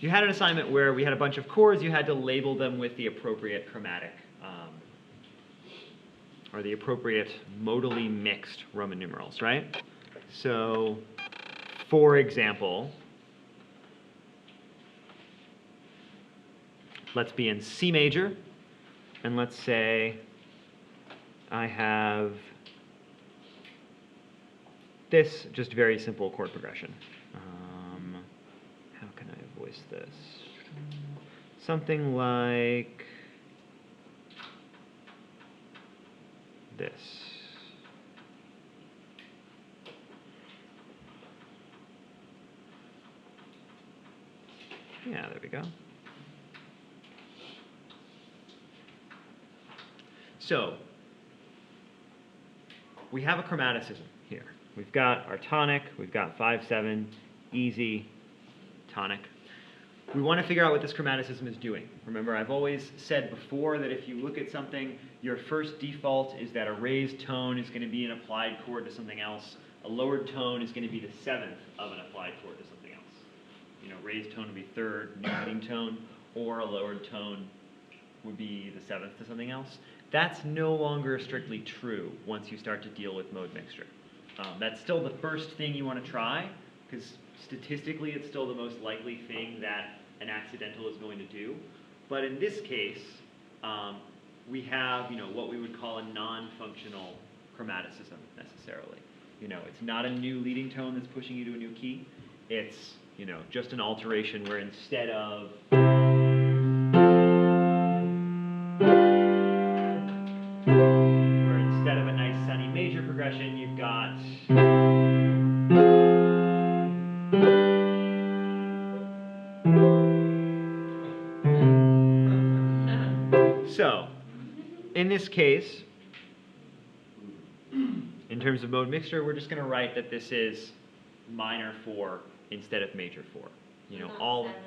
you had an assignment where we had a bunch of chords, you had to label them with the appropriate chromatic, or the appropriate modally mixed Roman numerals, right? So, for example, let's be in C major, and let's say I have this just very simple chord progression. How can I voice this? Something like this. Yeah, there we go. So, we have a chromaticism here. We've got our tonic, we've got 5/7, easy, tonic. We want to figure out what this chromaticism is doing. Remember, I've always said before that if you look at something, your first default is that a raised tone is going to be an applied chord to something else. A lowered tone is going to be the seventh of an applied chord to something else. You know, raised tone would be third, new leading tone, or a lowered tone would be the seventh to something else. That's no longer strictly true once you start to deal with mode mixture. That's still the first thing you want to try, because statistically it's still the most likely thing that an accidental is going to do. But in this case, we have, what we would call a non-functional chromaticism necessarily. It's not a new leading tone that's pushing you to a new key. It's, just an alteration where instead of a nice sunny major progression, you've got so, in this case, in terms of mode mixture, we're just going to write that this is minor 4 instead of major 4. All 7 or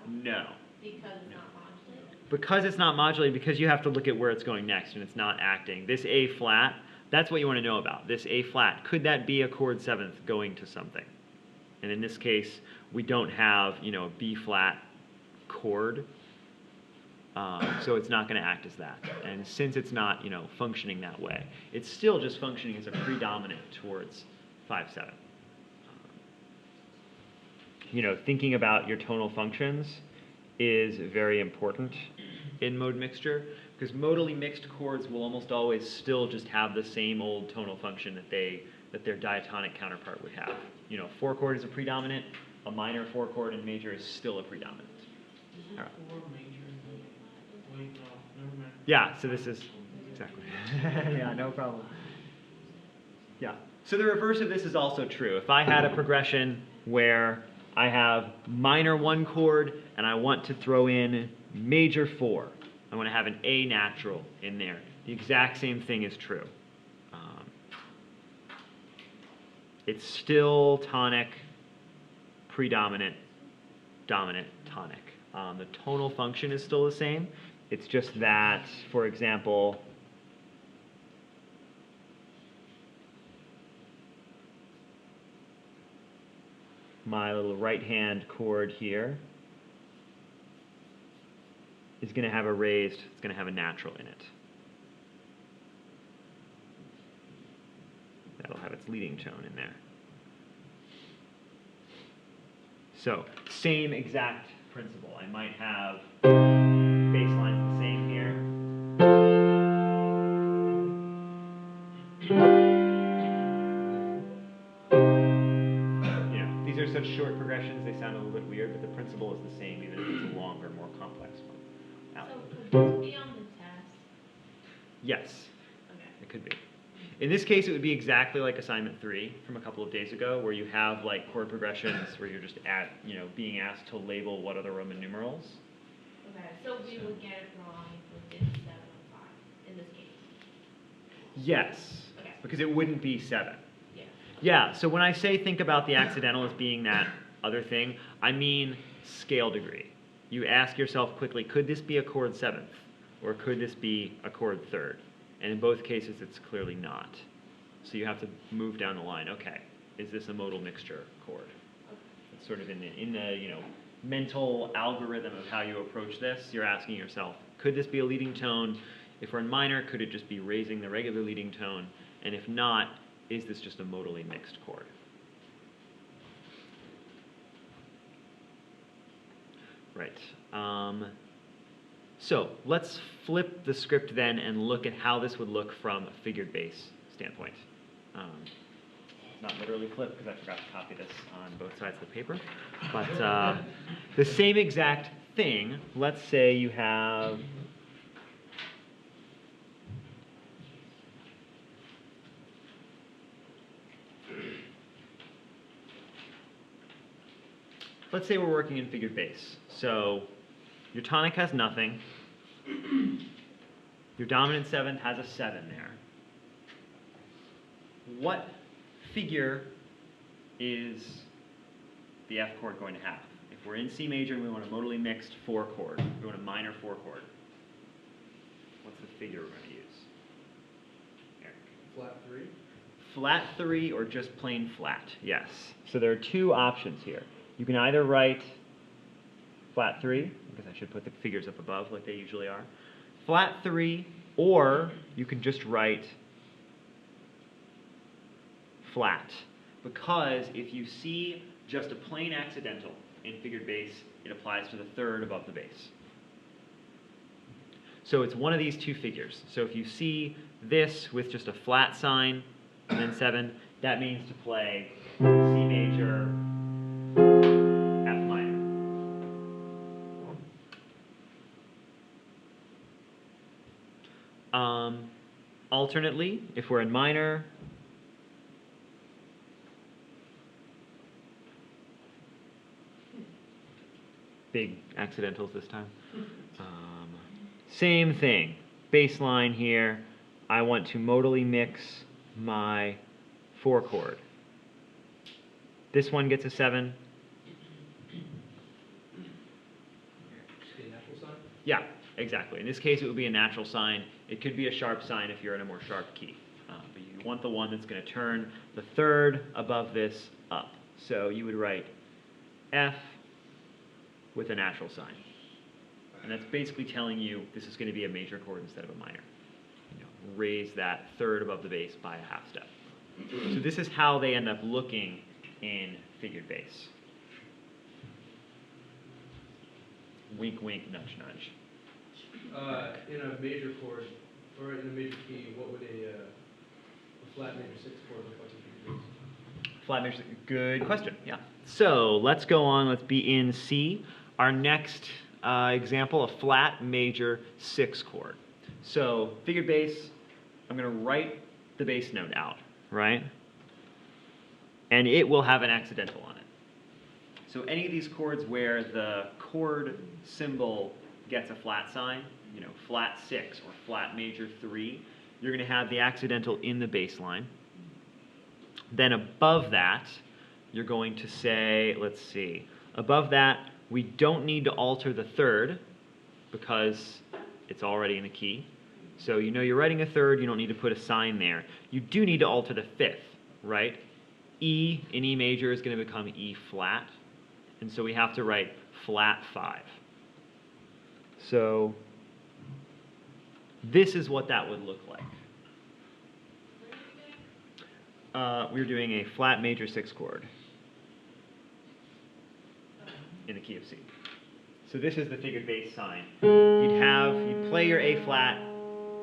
5? No. Because it's not modulated? Because it's not modulated, because you have to look at where it's going next and it's not acting. This A flat, that's what you want to know about. This A flat, could that be a chord 7th going to something? And in this case, we don't have, a B flat chord, so it's not going to act as that. And since it's not, functioning that way, it's still just functioning as a predominant towards 5/7. Thinking about your tonal functions is very important in mode mixture, because modally mixed chords will almost always still just have the same old tonal function that their diatonic counterpart would have. 4 chord is a predominant, a minor 4 chord in major is still a predominant. All right. Yeah, so this is exactly. Yeah, no problem. Yeah. So the reverse of this is also true. If I had a progression where I have minor 1 chord and I want to throw in major 4, I want to have an A natural in there. The exact same thing is true. It's still tonic, predominant, dominant, tonic. The tonal function is still the same. It's just that, for example, my little right-hand chord here is going to have a raised, it's going to have a natural in it. That'll have its leading tone in there. So, same exact principle. I might have bass lines the same here. These are such short progressions, they sound a little bit weird, but the principle is the same, even if it's a longer, more complex one. So could this be on the test? Yes, Okay. it could be. In this case, it would be exactly like assignment 3 from a couple of days ago, where you have like chord progressions where you're just being asked to label what are the Roman numerals. Okay, so we would get it wrong if we did 7 or 5 in this case. Yes, Okay. because it wouldn't be 7. Yeah. Yeah, so when I say think about the accidental as being that other thing, I mean scale degree. You ask yourself quickly, could this be a chord 7th? Or could this be a chord 3rd? And in both cases, it's clearly not. So you have to move down the line. Okay, is this a modal mixture chord? It's sort of in the mental algorithm of how you approach this, you're asking yourself, could this be a leading tone? If we're in minor, could it just be raising the regular leading tone? And if not, is this just a modally mixed chord? Right. So let's flip the script then and look at how this would look from a figured bass standpoint. Not literally flip because I forgot to copy this on both sides of the paper. But the same exact thing, let's say you have let's say we're working in figured bass. So your tonic has nothing. Your dominant seventh has a 7 there. What figure is the F chord going to have? If we're in C major and we want a modally mixed 4 chord, we want a minor 4 chord, what's the figure we're going to use? Eric. Flat 3? Flat 3 or just plain flat, yes. So there are two options here. You can either write flat 3, because I should put the figures up above like they usually are, flat 3, or you can just write flat. Because if you see just a plain accidental in figured bass, it applies to the third above the bass. So it's one of these two figures. So if you see this with just a flat sign and then 7, that means to play C major, F minor. Alternately, if we're in minor, big accidentals this time. Same thing, bass line here. I want to modally mix my 4 chord. This one gets a 7. Natural sign? Yeah, exactly. In this case, it would be a natural sign. It could be a sharp sign if you're in a more sharp key. But you want the one that's going to turn the third above this up. So you would write F with a natural sign. And that's basically telling you this is going to be a major chord instead of a minor. You know, raise that third above the bass by a half step. So this is how they end up looking in figured bass. Wink, wink, nudge, nudge. In a major chord, or in a major key, what would a flat major 6 chord look like in figured bass? Flat major, good question, yeah. So let's go on, let's be in C. Our next example, a flat major 6 chord. So figured bass, I'm going to write the bass note out, right? And it will have an accidental on it. So any of these chords where the chord symbol gets a flat sign, you know, flat 6 or flat major 3, you're going to have the accidental in the bass line. Then above that, you're going to say, let's see, above that, we don't need to alter the third because it's already in the key. So you know you're writing a third, you don't need to put a sign there. You do need to alter the 5th, right? E in E major is going to become E flat. And so we have to write flat 5. So this is what that would look like. We're doing a flat major 6 chord in the key of C. So this is the figured bass sign. You'd play your A flat,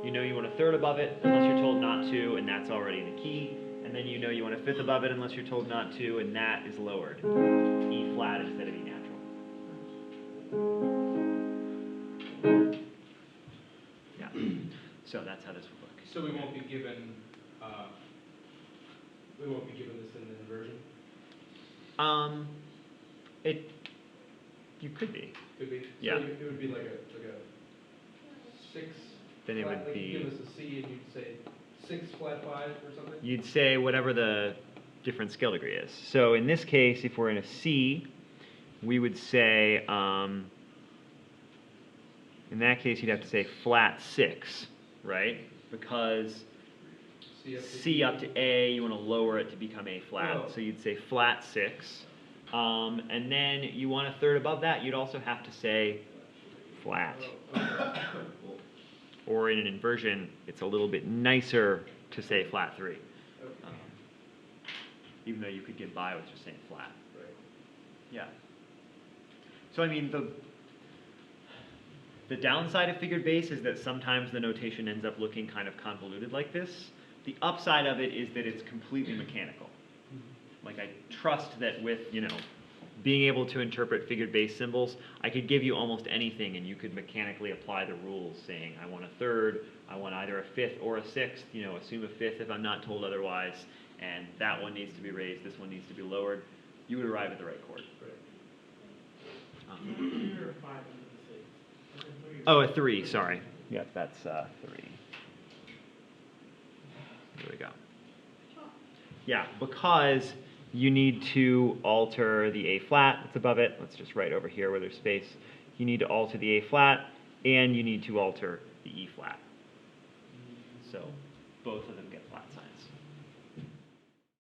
you know you want a third above it unless you're told not to, and that's already in the key. And then you know you want a 5th above it unless you're told not to, and that is lowered. E flat instead of E natural. Yeah. So that's how this would look. So we won't be given this in the inversion? You could be. Could be. Yeah. So it would be like a 6. Then it would like be. You give us a C and you'd say 6 flat 5 or something? You'd say whatever the different scale degree is. So in this case, if we're in a C, we would say, in that case, you'd have to say flat 6, right? Because C up to A, you want to lower it to become A flat. Oh. So you'd say flat 6. And then you want a third above that, you'd also have to say flat. Or in an inversion, it's a little bit nicer to say flat 3. Even though you could get by with just saying flat. Right. Yeah. So I mean, the downside of figured bass is that sometimes the notation ends up looking kind of convoluted like this. The upside of it is that it's completely mechanical. Like I trust that with, being able to interpret figured bass symbols, I could give you almost anything and you could mechanically apply the rules saying, I want a third, I want either a fifth or a sixth, assume a fifth if I'm not told otherwise, and that one needs to be raised, this one needs to be lowered. You would arrive at the right chord. Oh, a 3, sorry. Yep, that's 3. There we go. Yeah, because you need to alter the A flat that's above it. Let's just write over here where there's space. You need to alter the A flat, and you need to alter the E flat. So both of them get flat signs.